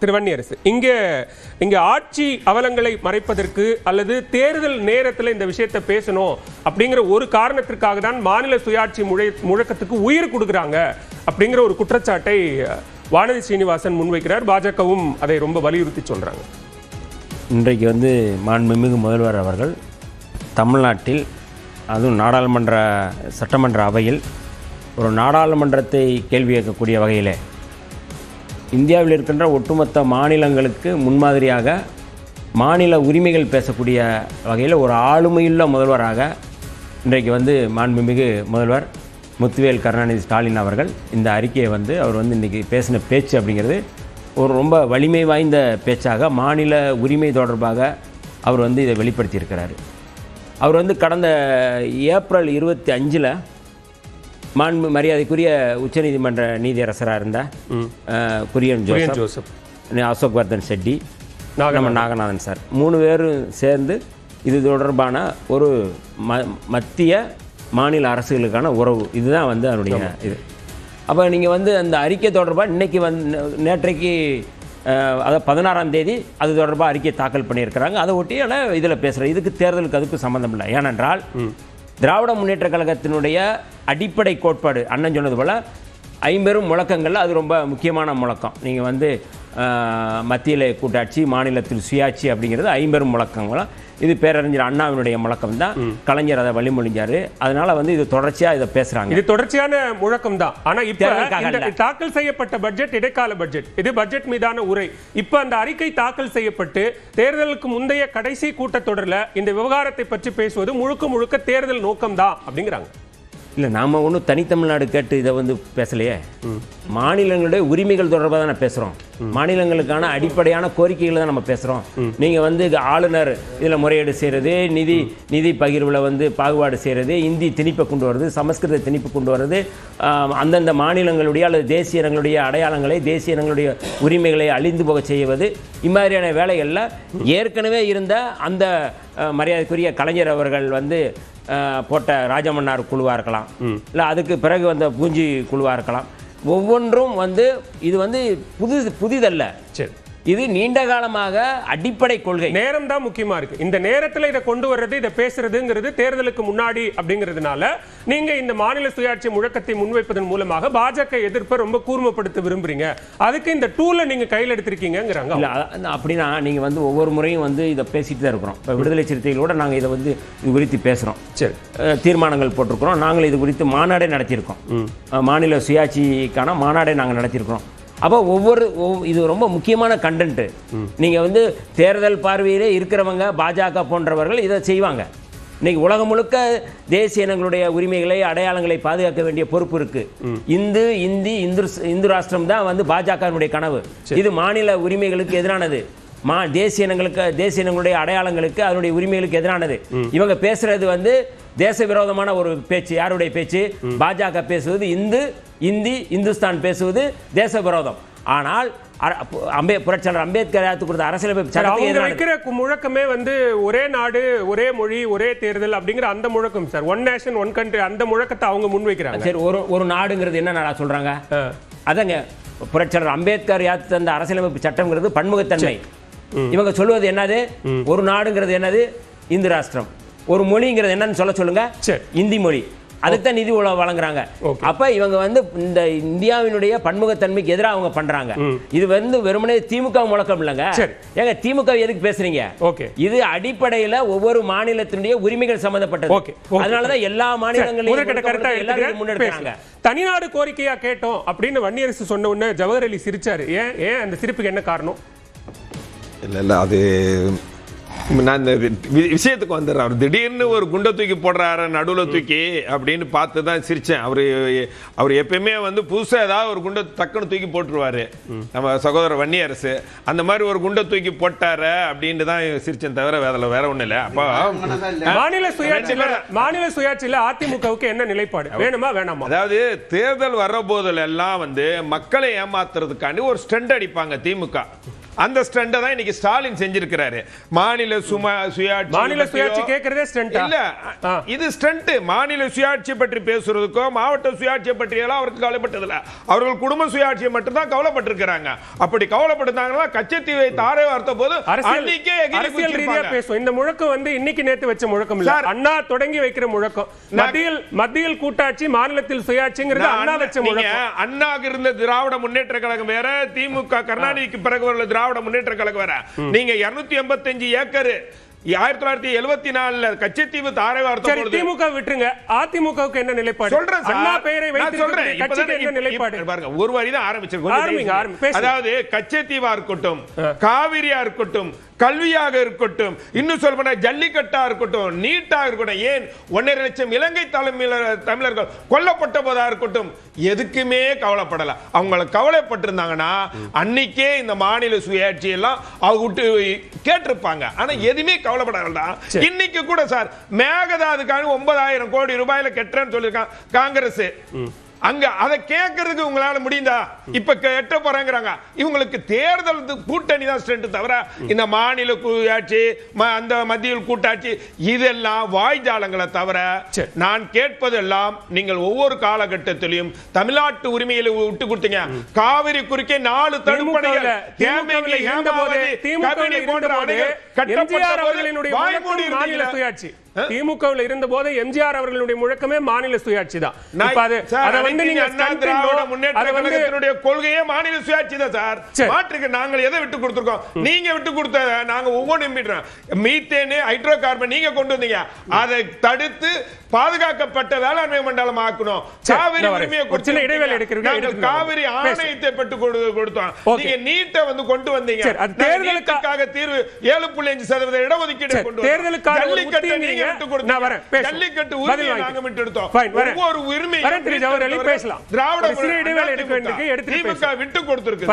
திருவன்னியரசு இங்க ஆட்சி அவலங்களை மறைப்பதற்கு அல்லது தேர்தல் நேரத்தில் இந்த விஷயத்தை பேசணும் அப்படிங்கிற ஒரு காரணத்திற்காக தான் மாநில சுயாட்சி முழக்கத்துக்கு உயிர் கொடுக்குறாங்க அப்படிங்கிற ஒரு குற்றச்சாட்டை வானதி சீனிவாசன் முன்வைக்கிறார். பாஜகவும் அதை ரொம்ப வலியுறுத்தி சொல்றாங்க. இன்றைக்கு மாண்புமிகு முதல்வர் அவர்கள் தமிழ்நாட்டில் அதுவும் நாடாளுமன்ற சட்டமன்ற அவையில் ஒரு நாடாளுமன்றத்தை கேள்வி கேட்கக்கூடிய வகையில் இந்தியாவில் இருக்கின்ற ஒட்டுமொத்த மாநிலங்களுக்கு முன்மாதிரியாக மாநில உரிமைகள் பேசக்கூடிய வகையில் ஒரு ஆளுமையுள்ள முதல்வராக இன்றைக்கு மாண்புமிகு முதல்வர் முத்துவேல் கருணாநிதி ஸ்டாலின் அவர்கள் இந்த அறிக்கையை அவர் இன்றைக்கி பேசின பேச்சு அப்படிங்கிறது ஒரு ரொம்ப வலிமை வாய்ந்த பேச்சாக மாநில உரிமை தொடர்பாக அவர் இதை வெளிப்படுத்தியிருக்கிறார். அவர் கடந்த ஏப்ரல் 25 மாண்பு மரியாதைக்குரிய உச்சநீதிமன்ற நீதியரசராக இருந்த குரியன் ஜோசப், அசோக் வர்தன் ஷெட்டி, நம்ம நாகநாதன் சார் 3 பேரும் சேர்ந்து இது தொடர்பான ஒரு மத்திய மாநில அரசுகளுக்கான உறவு இதுதான் அவருடைய இது. அப்போ நீங்கள் அந்த அறிக்கை தொடர்பாக இன்றைக்கி நேற்றைக்கு அதாவது 16ஆம் தேதி அது தொடர்பாக அறிக்கை தாக்கல் பண்ணியிருக்கிறாங்க. அதை ஒட்டி இதில் பேசுகிறேன். இதுக்கு தேர்தலுக்கு அதுக்கு சம்மந்தம் இல்லை. ஏனென்றால் திராவிட முன்னேற்ற கழகத்தினுடைய அடிப்படை கோட்பாடு அண்ணன் சொன்னது போல் 50 முழக்கங்களில் அது ரொம்ப முக்கியமான முழக்கம். நீங்கள் மத்தியில் கூட்டாட்சி மாநிலத்தில் சுயாட்சி அப்படிங்கிறது 50 முழக்கங்களும் இது பேரறிஞர் அண்ணாவினுடைய முழக்கம் தான். கலைஞர் அதை வழிமொழிஞ்சார். அதனால இது தொடர்ச்சியாக இதை பேசுகிறாங்க. இது தொடர்ச்சியான முழக்கம் தான். ஆனால் இப்போ தாக்கல் செய்யப்பட்ட பட்ஜெட் இடைக்கால பட்ஜெட், இது பட்ஜெட் மீதான உரை. இப்போ அந்த அறிக்கை தாக்கல் செய்யப்பட்டு தேர்தலுக்கு முந்தைய கடைசி கூட்டத்தொடரில் இந்த விவகாரத்தை பற்றி பேசுவது முழுக்க தேர்தல் நோக்கம் தான் அப்படிங்கிறாங்க. இல்லை, நாம் ஒன்றும் தனித்தமிழ்நாடு கேட்டு இதை பேசலையே. மாநிலங்களுடைய உரிமைகள் தொடர்பாக தான் பேசுகிறோம். மாநிலங்களுக்கான அடிப்படையான கோரிக்கைகளை தான் நம்ம பேசுகிறோம். நீங்கள் ஆளுநர் இதில் முறையீடு செய்கிறது, நிதி பகிர்வில் பாகுபாடு செய்கிறது, இந்தி திணிப்பை கொண்டு வருது, சமஸ்கிருத திணிப்பு கொண்டு வருது, அந்தந்த மாநிலங்களுடைய அல்லது தேசிய இனங்களுடைய அடையாளங்களை தேசிய இனங்களுடைய உரிமைகளை அழிந்து போக செய்வது, இம்மாதிரியான வேலைகளில் ஏற்கனவே இருந்த அந்த மரியாதைக்குரிய கலைஞர் அவர்கள் போட்ட ராஜமன்னார் குழுவாக இருக்கலாம், இல்லை அதுக்கு பிறகு வந்த பூஞ்சி குழுவாக இருக்கலாம். ஒவ்வொன்றும் இது புதிதல்ல. சரி, இது நீண்ட காலமாக அடிப்படை கொள்கை. நேரம் தான் முக்கியமா இருக்கு. இந்த நேரத்தில் இதை கொண்டு வர்றது, இதை பேசுறதுங்கிறது தேர்தலுக்கு முன்னாடி அப்படிங்கிறதுனால நீங்க இந்த மாநில சுயாட்சி முழக்கத்தை முன்வைப்பதன் மூலமாக பாஜக எதிர்ப்பை ரொம்ப கூர்மைப்படுத்த விரும்புறீங்க. அதுக்கு இந்த டூலை நீங்க கையில் எடுத்திருக்கீங்கிறாங்க. அப்படின்னா நீங்க ஒவ்வொரு முறையும் இதை பேசிட்டு தான் இருக்கிறோம். இப்போ விடுதலை சிறுத்தைகளோட நாங்கள் இதை இது குறித்து பேசுகிறோம். சரி, தீர்மானங்கள் போட்டிருக்கிறோம். நாங்கள் இது குறித்து மாநாடே நடத்தியிருக்கோம். மாநில சுயாட்சிக்கான மாநாடே நாங்கள் நடத்தியிருக்கிறோம். அப்போ இது ரொம்ப முக்கியமான கண்டென்ட்டு. நீங்கள் தேர்தல் பார்வையிலே இருக்கிறவங்க பாஜக போன்றவர்கள் இதை செய்வாங்க. இன்னைக்கு உலகம் முழுக்க தேசிய இனங்களுடைய உரிமைகளை அடையாளங்களை பாதுகாக்க வேண்டிய பொறுப்பு இருக்கு. இந்து ராஷ்டிரம் தான் பாஜகனுடைய கனவு. இது மாநில உரிமைகளுக்கு எதிரானது. தேசிய இனங்களுடைய அடையாளங்களுக்கு அதனுடைய உரிமைகளுக்கு எதிரானது. இவங்க பேசுறது தேச விரோதமான ஒரு பேச்சு. யாருடைய பேச்சு? பாஜக பேசுவது இந்துஸ்தான் பேசுவது தேச விரோதம். ஆனால் புரட்சியாளர் அம்பேத்கர் கொடுத்த அரசியலமைப்பு முழக்கமே ஒரே நாடு ஒரே மொழி ஒரே தேர்தல் அப்படிங்கிற அந்த முழக்கம் sir. One nation one country, அந்த முழக்கத்தை அவங்க முன்வைக்கிறாங்க. சரி, ஒரு நாடுங்கிறது என்ன நாடா சொல்றாங்க? அதங்க புரட்சியாளர் அம்பேத்கர் தந்த அரசியலமைப்பு சட்டம்ங்கிறது பன்முகத்தன்மை. இவங்க சொல்வது என்னது? ஒரு நாடுங்கிறது என்னது? இந்து ராஷ்டிரம். ஒரு மொழிங்கிறது என்னன்னு சொல்லுங்க. இந்தி மொழி. அதுதான் நிதி வழங்குறாங்க. அப்ப இவங்க இந்த இந்தியாவினுடைய பன்முகத்தன்மைக்கு எதிராக அவங்க பண்றாங்க. இது வெறுமனே திமுக முழக்கம் இல்லைங்க. ஏங்க, திமுக எதுக்கு பேசுறீங்க? இது அடிப்படையில ஒவ்வொரு மாநிலத்தினுடைய உரிமைகள் சம்பந்தப்பட்டது. அதனாலதான் எல்லா மாநிலங்களையும் முன்னெடுக்கிறாங்க. தனிநாடு கோரிக்கையா கேட்டோம் அப்படின்னு வன்னியரசு சொன்ன உடனே ஜவஹர் அலி சிரிச்சாரு. ஏன் அந்த சிரிப்புக்கு என்ன காரணம்? இல்ல அது நான் இந்த விஷயத்துக்கு வந்துடுறேன். அவர் திடீர்னு ஒரு குண்டை தூக்கி போடுறாரு நடுவில் தூக்கி அப்படின்னு பார்த்து தான் சிரித்தேன். அவர் எப்பயுமே புதுசாக ஏதாவது ஒரு குண்டை டக்குன்னு தூக்கி போட்டுருவாரு. நம்ம சகோதரர் வன்னியரசு அந்த மாதிரி ஒரு குண்டை தூக்கி போட்டாரு அப்படின்னு தான் சிரிச்சேன், தவிர வேற ஒன்றும் இல்லை. அப்போ மாநில சுயாட்சியில் அதிமுகவுக்கு என்ன நிலைப்பாடு? வேணுமா வேணாமா? அதாவது தேர்தல் வர்ற போதில் எல்லாம் மக்களை ஏமாத்துறதுக்காண்டி ஒரு ஸ்டண்ட் அடிப்பாங்க திமுக. அந்த ஸ்டண்ட தான் இன்னைக்கு ஸ்டாலின் செஞ்சிருக்கிறாரு. மாநில சுயாட்சி கேக்குறதே ஸ்டண்ட் இல்ல, இது ஸ்டண்ட். மாநில சுயாட்சி பற்றி பேசுறதுக்கோ மாவட்ட சுயாட்சியை பற்றி எல்லாம் அவருக்கு கவலைப்பட்டதில்ல. அவர்கள் குடும்ப சுயாட்சியை மட்டும் தான் கவலைப்பட்டிருக்கிறாங்க. அப்படி கவலைப்பட்டிருந்தாங்கன்னா கச்சத்தீவை தாரை வார்த்த போது அன்னைக்கே அரசியல் ரீதியா பேசுவோம். இந்த முழக்கம் வந்து இன்னைக்கு நேத்து வச்ச முழக்கம் இல்ல, அண்ணா தொடங்கி வைக்கிற முழக்கம். மத்தியில் கூட்டாட்சி, மாநிலத்தில் சுயாட்சிங்கிறது அண்ணா வச்ச முழக்கம். அண்ணாக்கு இருந்த திராவிட முன்னேற்ற கழகம் வேற, திமுக கருணாநிதிக்கு பிறகு உள்ள திராவிட முன்னேற்ற கழகம் வேற. நீங்க 285 ஏக்கர் 1974 கச்சத்தீவு தாரை வார்த்த பொழுது திமுக விட்டுருங்க, அதிமுகவுக்கு என்ன நிலைப்பாடு? சொல்றேன் அண்ணா பெயரை வைத்திருக்கிற கட்சிக்கு என்ன நிலைப்பாடு? பாருங்க, ஒரு வரி தான் ஆரம்பிச்சிருக்கோம். அதாவது கச்சத்தீவா இருக்கட்டும், காவிரியா இருக்கட்டும், கல்வியாக இருக்கட்டும், இன்னும் சொல்ல ஜல்லிக்கட்டா இருக்கட்டும், நீட்டா இருக்கட்டும், ஏன் 1.5 லட்சம் இலங்கை தமிழர்கள் கொல்லப்பட்ட போதா இருக்கட்டும், எதுக்குமே கவலைப்படல. அவங்க கவலைப்பட்டிருந்தாங்கன்னா அன்னைக்கே இந்த மாநில சுயாட்சி எல்லாம் அவங்க விட்டு கேட்டிருப்பாங்க. ஆனா எதுவுமே கவலைப்பட வேண்டாம். இன்னைக்கு கூட சார் மேகதாதுக்கான 9,000 கோடி ரூபாயில கெட்டுறேன்னு சொல்லியிருக்காங்க காங்கிரஸ். அங்க அதை கேட்கறதுக்கு உங்களால முடியுதா? இப்ப கெட்ட போறாங்க. இவங்களுக்கு தேர்தல் கூட்டணி தான் ஸ்ட்ரென்த் தவிர இந்த மாநில சுயாட்சி, அந்த மத்தியில் கூட்டாட்சி இதெல்லாம் வாய்ஜாலங்களை தவிர நான் கேட்பதெல்லாம் நீங்கள் ஒவ்வொரு காலகட்டத்திலையும் தமிழ்நாட்டு உரிமையில விட்டு கொடுத்தீங்க. காவிரி குறுக்கே 4 தடுப்பணைகள் திமுகவில் இருந்த போது எம்ஜிஆர் அவர்களுடைய முழக்கமே மாநில சுயாட்சி தான். கொள்கையே மாநில சுயாட்சி தான் சார். மாற்றுக்கு நாங்கள் எதை விட்டு கொடுத்திருக்கோம்? நீங்க விட்டு கொடுத்த நாங்க ஒவ்வொன்றும் மீத்தேன், ஹைட்ரோ கார்பன் நீங்க கொண்டு வந்தீங்க. அதை தடுத்து பாதுகாக்கப்பட்ட வேளாண்மை மண்டலம் ஆக்கணும். காவிரி உரிமையை காவிரி ஆணையத்தை பெற்று கொடுத்தோம். நீங்க நீட்டை வந்து கொண்டு வந்தீங்க. தேர்தலுக்காக தீர்வு 7.5% இடஒதுக்கீடு கொண்டு தேர்தலுக்காக ஜல்லிக்கட்டு நீங்க விட்டு கொடுத்தீங்க. ஜல்லிக்கட்டு உரிமையை நாங்க விட்டு எடுத்தோம். ஒவ்வொரு உரிமையும் திராவிட விட்டு கொடுத்திருக்கு.